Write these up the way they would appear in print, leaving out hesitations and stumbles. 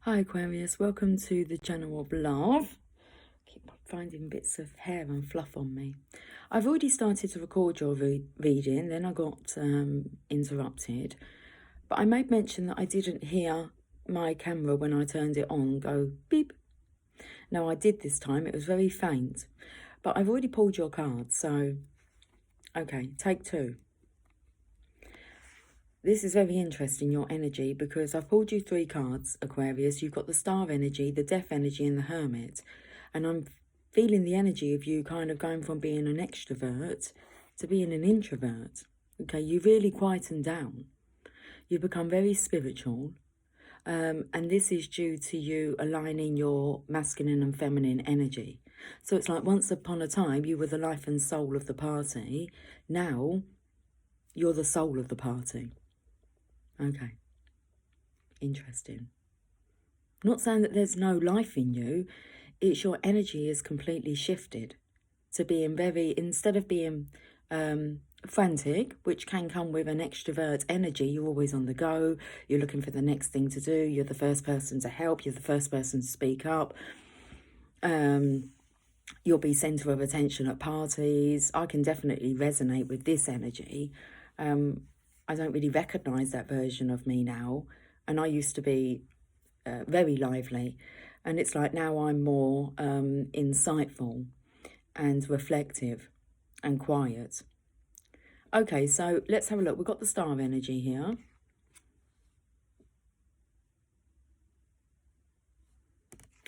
Hi Aquarius, welcome to the channel of love. Keep finding bits of hair and fluff on me. I've already started to record your reading, then I got interrupted. But I made mention that I didn't hear my camera when I turned it on go beep. Now I did this time, it was very faint. But I've already pulled your cards, so okay, take two. This is very interesting, your energy, because I've pulled you three cards, Aquarius. You've got the Star energy, the Death energy, and the Hermit. And I'm feeling the energy of you kind of going from being an extrovert to being an introvert. Okay, you really quieten down. You become very spiritual. And this is due to you aligning your masculine and feminine energy. So it's like once upon a time, you were the life and soul of the party. Now, you're the soul of the party. Okay, interesting. Not saying that there's no life in you, it's your energy is completely shifted to being very, instead of being frantic, which can come with an extrovert energy, you're always on the go, you're looking for the next thing to do, you're the first person to help, you're the first person to speak up, you'll be centre of attention at parties. I can definitely resonate with this energy. I don't really recognise that version of me now. And I used to be very lively. And it's like now I'm more insightful and reflective and quiet. Okay, so let's have a look. We've got the Star energy here.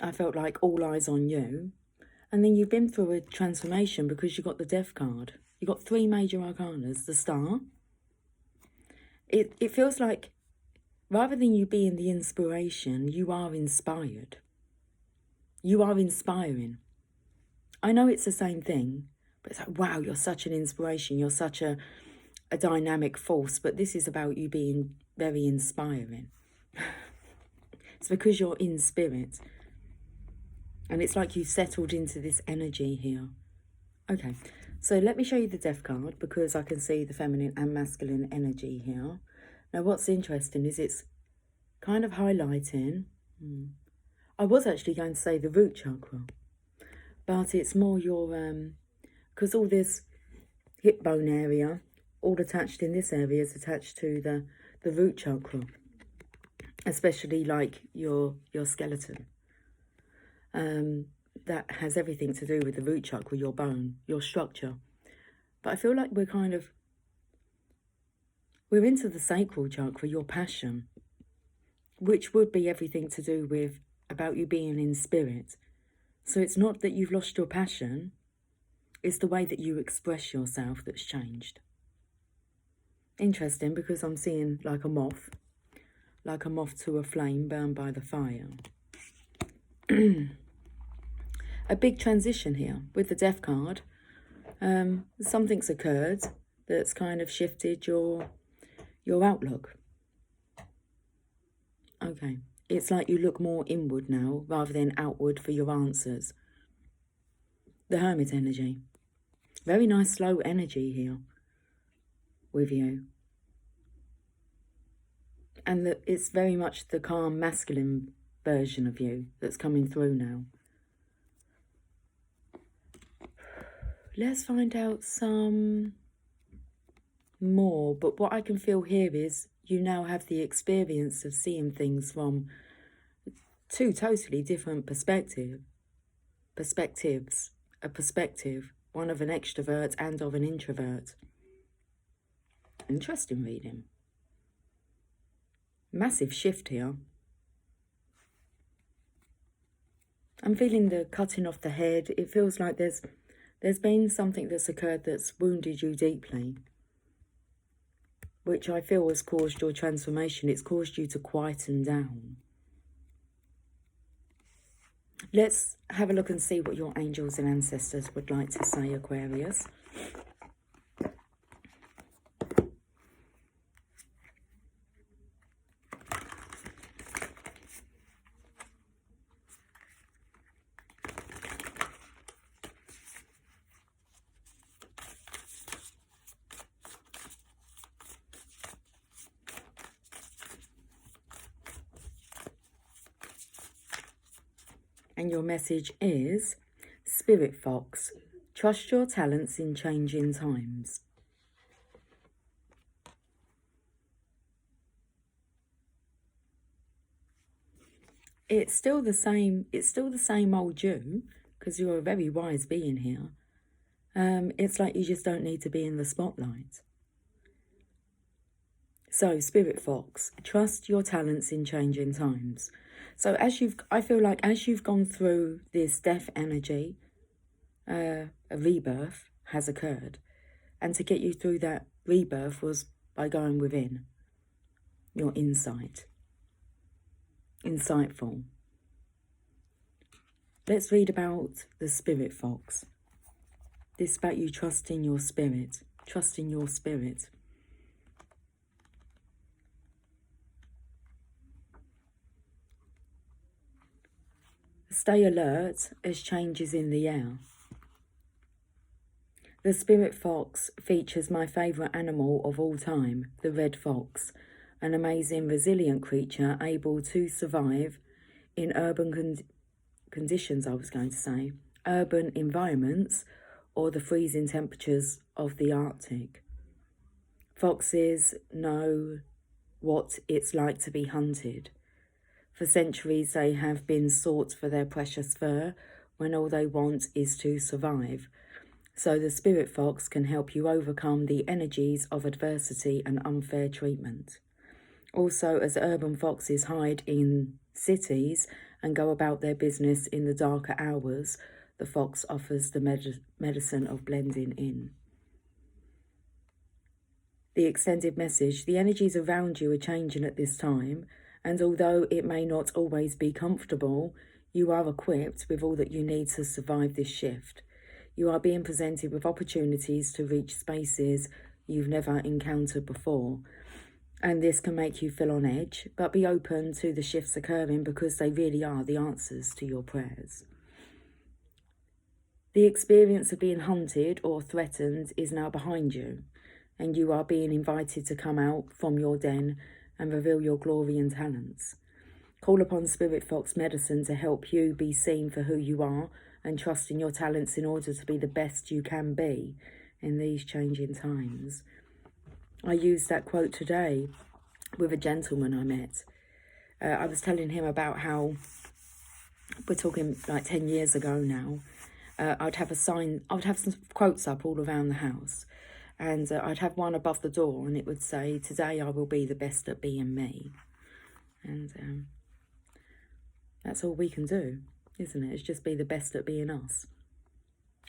I felt like all eyes on you. And then you've been through a transformation because you got the Death card. You got three major arcanas, the Star. It feels like rather than you being the inspiration, you are inspired. You are inspiring. I know it's the same thing, but it's like, wow, you're such an inspiration. You're such a dynamic force, but this is about you being very inspiring. It's because you're in spirit. And it's like you've settled into this energy here. Okay, so let me show you the Death card because I can see the feminine and masculine energy here. Now, what's interesting is it's kind of highlighting. I was actually going to say the root chakra, but it's more your, because all this hip bone area, all attached in this area is attached to the root chakra, especially like your skeleton. That has everything to do with the root chakra, your bone, your structure. But I feel like we're into the sacral chakra, your passion, which would be everything to do with about you being in spirit. So it's not that you've lost your passion, it's the way that you express yourself that's changed. Interesting, because I'm seeing like a moth to a flame burned by the fire. A big transition here with the Death card. Something's occurred that's kind of shifted your outlook. Okay, it's like you look more inward now rather than outward for your answers. The Hermit energy. Very nice slow energy here with you. And it's very much the calm masculine version of you that's coming through now. Let's find out some more. But what I can feel here is you now have the experience of seeing things from two totally different perspectives. A perspective, one of an extrovert and of an introvert. Interesting reading. Massive shift here. I'm feeling the cutting off the head. It feels like there's been something that's occurred that's wounded you deeply, which I feel has caused your transformation. It's caused you to quieten down. Let's have a look and see what your angels and ancestors would like to say, Aquarius. And your message is, Spirit Fox, trust your talents in changing times. It's still the same old you, because you're a very wise being here. It's like you just don't need to be in the spotlight. So, Spirit Fox, trust your talents in changing times. So I feel like as you've gone through this death energy, a rebirth has occurred. And to get you through that rebirth was by going within. Your insight. Insightful. Let's read about the Spirit Fox. This is about you trusting your spirit. Trusting your spirit. Stay alert as changes in the air. The Spirit Fox features my favourite animal of all time, the red fox, an amazing resilient creature able to survive in urban conditions, urban environments, or the freezing temperatures of the Arctic. Foxes know what it's like to be hunted. For centuries they have been sought for their precious fur when all they want is to survive. So the Spirit Fox can help you overcome the energies of adversity and unfair treatment. Also, as urban foxes hide in cities and go about their business in the darker hours, the fox offers the medicine of blending in. The extended message: the energies around you are changing at this time, and although it may not always be comfortable, you are equipped with all that you need to survive this shift. You are being presented with opportunities to reach spaces you've never encountered before. And this can make you feel on edge, but be open to the shifts occurring because they really are the answers to your prayers. The experience of being hunted or threatened is now behind you, and you are being invited to come out from your den and reveal your glory and talents. Call upon Spirit Fox Medicine to help you be seen for who you are and trust in your talents in order to be the best you can be in these changing times. I used that quote today with a gentleman I met. I was telling him about how, we're talking like 10 years ago now, I'd have some quotes up all around the house, and I'd have one above the door and it would say, "Today I will be the best at being me." And that's all we can do, isn't it? It's just be the best at being us.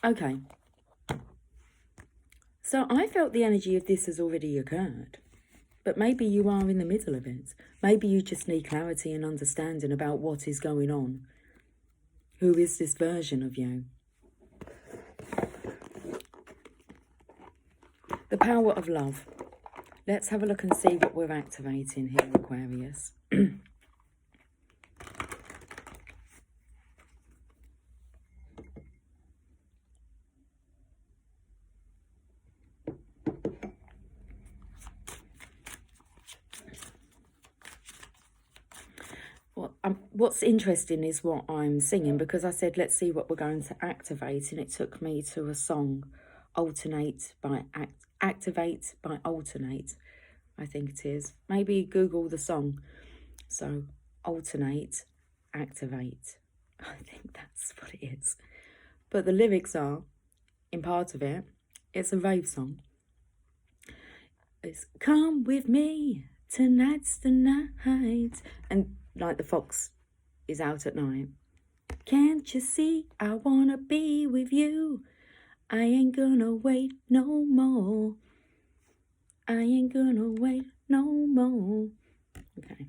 Okay. So I felt the energy of this has already occurred, but maybe you are in the middle of it. Maybe you just need clarity and understanding about what is going on. Who is this version of you? The power of love. Let's have a look and see what we're activating here, Aquarius. What's interesting is what I'm singing, because I said, let's see what we're going to activate, and it took me to a song, Activate by Alternate, I think it is. Maybe Google the song. So, alternate, activate. I think that's what it is. But the lyrics are, in part of it, it's a rave song. It's, "Come with me, tonight's the night." And like the fox is out at night. "Can't you see I wanna be with you? I ain't gonna wait no more. I ain't gonna wait no more." Okay.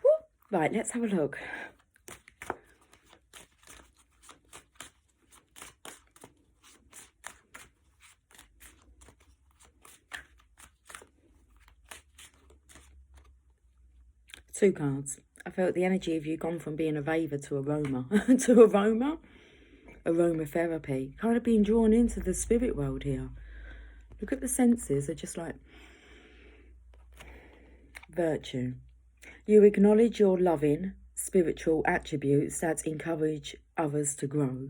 Woo. Right, let's have a look. Two cards. I felt the energy of you gone from being a raver to aroma. To aroma? Aromatherapy. Kind of being drawn into the spirit world here. Look at the senses. They're just like virtue. You acknowledge your loving, spiritual attributes that encourage others to grow.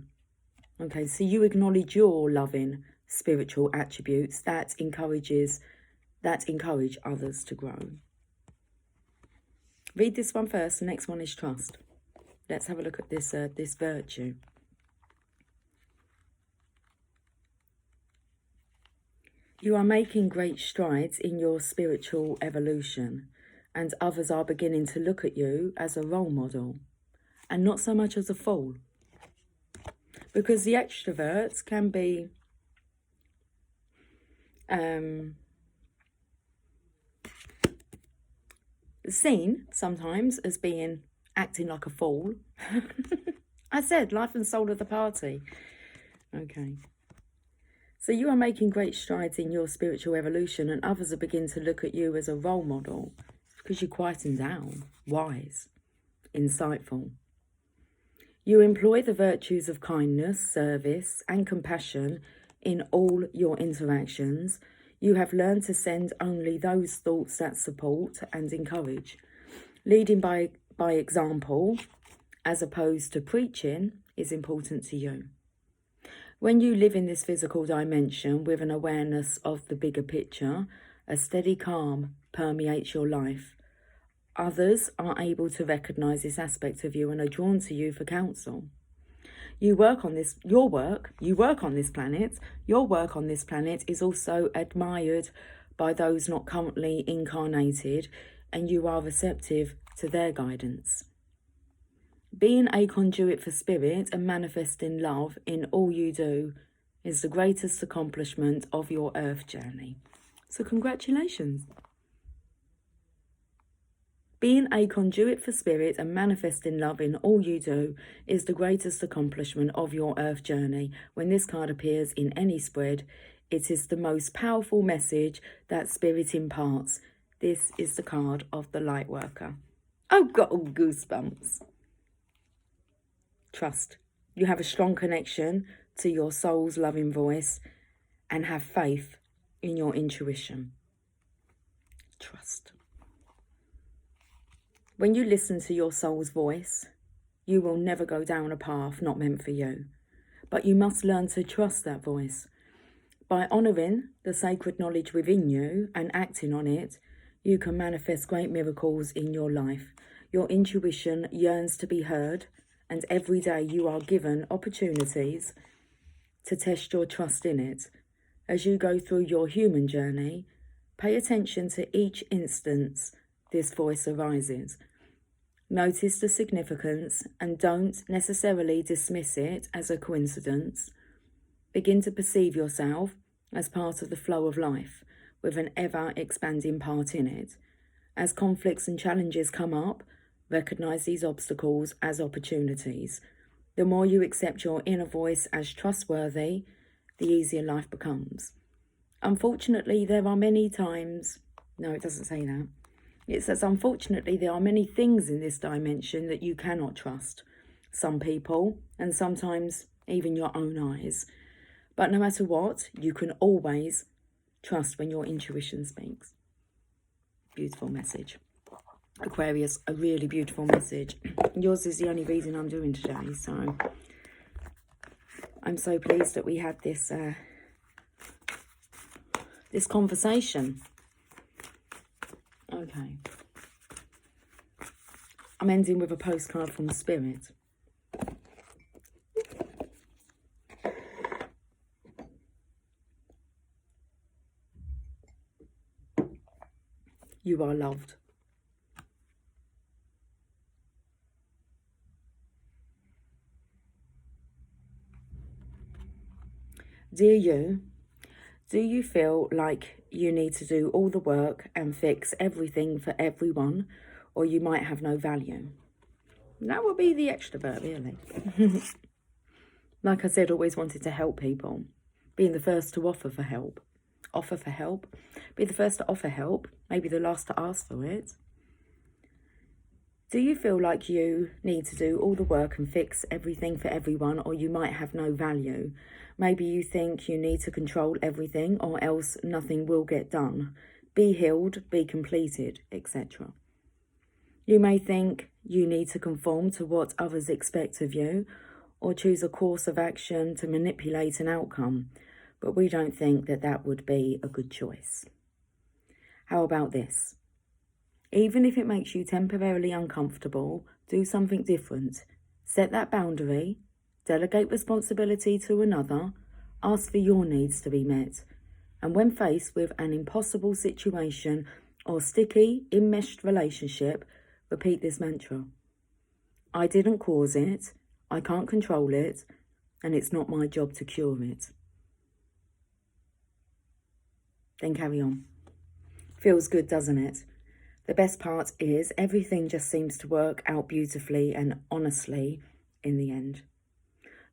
Okay, so you acknowledge your loving spiritual attributes that encourage others to grow. Read this one first. The next one is trust. Let's have a look at this this virtue. You are making great strides in your spiritual evolution, and others are beginning to look at you as a role model and not so much as a fool. Because the extroverts can be seen sometimes as acting like a fool. I said life and soul of the party. Okay. So you are making great strides in your spiritual evolution, and others are beginning to look at you as a role model because you're quieting down, wise, insightful. You employ the virtues of kindness, service, and compassion in all your interactions. You have learned to send only those thoughts that support and encourage. Leading by example, as opposed to preaching, is important to you. When you live in this physical dimension with an awareness of the bigger picture, a steady calm permeates your life. Others are able to recognize this aspect of you and are drawn to you for counsel. Your work on this planet is also admired by those not currently incarnated, and you are receptive to their guidance. Being a conduit for spirit and manifesting love in all you do is the greatest accomplishment of your earth journey. So congratulations. Being a conduit for spirit and manifesting love in all you do is the greatest accomplishment of your earth journey. When this card appears in any spread, it is the most powerful message that spirit imparts. This is the card of the light worker. I've got all goosebumps. Trust. You have a strong connection to your soul's loving voice and have faith in your intuition. Trust. When you listen to your soul's voice, you will never go down a path not meant for you. But you must learn to trust that voice. By honouring the sacred knowledge within you and acting on it, you can manifest great miracles in your life. Your intuition yearns to be heard, and every day you are given opportunities to test your trust in it. As you go through your human journey, pay attention to each instance this voice arises. Notice the significance and don't necessarily dismiss it as a coincidence. Begin to perceive yourself as part of the flow of life, with an ever-expanding part in it. As conflicts and challenges come up, recognize these obstacles as opportunities. The more you accept your inner voice as trustworthy, the easier life becomes. Unfortunately, there are many times... No, it doesn't say that. It says, unfortunately, there are many things in this dimension that you cannot trust. Some people, and sometimes even your own eyes. But no matter what, you can always trust when your intuition speaks. Beautiful message. Aquarius, a really beautiful message. Yours is the only reading I'm doing today, so I'm so pleased that we had this this conversation. Okay. I'm ending with a postcard from Spirit. You are loved. Dear you, do you feel like you need to do all the work and fix everything for everyone, or you might have no value? That would be the extrovert, really. Like I said, always wanted to help people. Being the first to offer for help. Offer for help. Be the first to offer help, maybe the last to ask for it. Do you feel like you need to do all the work and fix everything for everyone, or you might have no value? Maybe you think you need to control everything, or else nothing will get done. Be healed, be completed, etc. You may think you need to conform to what others expect of you, or choose a course of action to manipulate an outcome. But we don't think that that would be a good choice. How about this? Even if it makes you temporarily uncomfortable, do something different. Set that boundary, delegate responsibility to another, ask for your needs to be met. And when faced with an impossible situation or sticky, enmeshed relationship, repeat this mantra. I didn't cause it, I can't control it, and it's not my job to cure it. Then carry on. Feels good, doesn't it? The best part is everything just seems to work out beautifully and honestly in the end.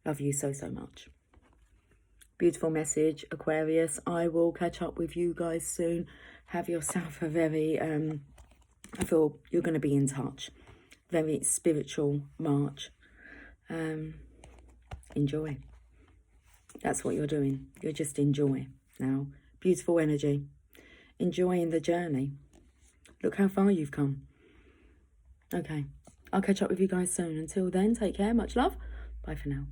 Love you so, so much. Beautiful message, Aquarius. I will catch up with you guys soon. Have yourself a very, I feel you're going to be in touch. Very spiritual March. Enjoy. That's what you're doing. You're just enjoy now. Beautiful energy. Enjoying the journey. Look how far you've come. Okay. I'll catch up with you guys soon. Until then, take care. Much love. Bye for now.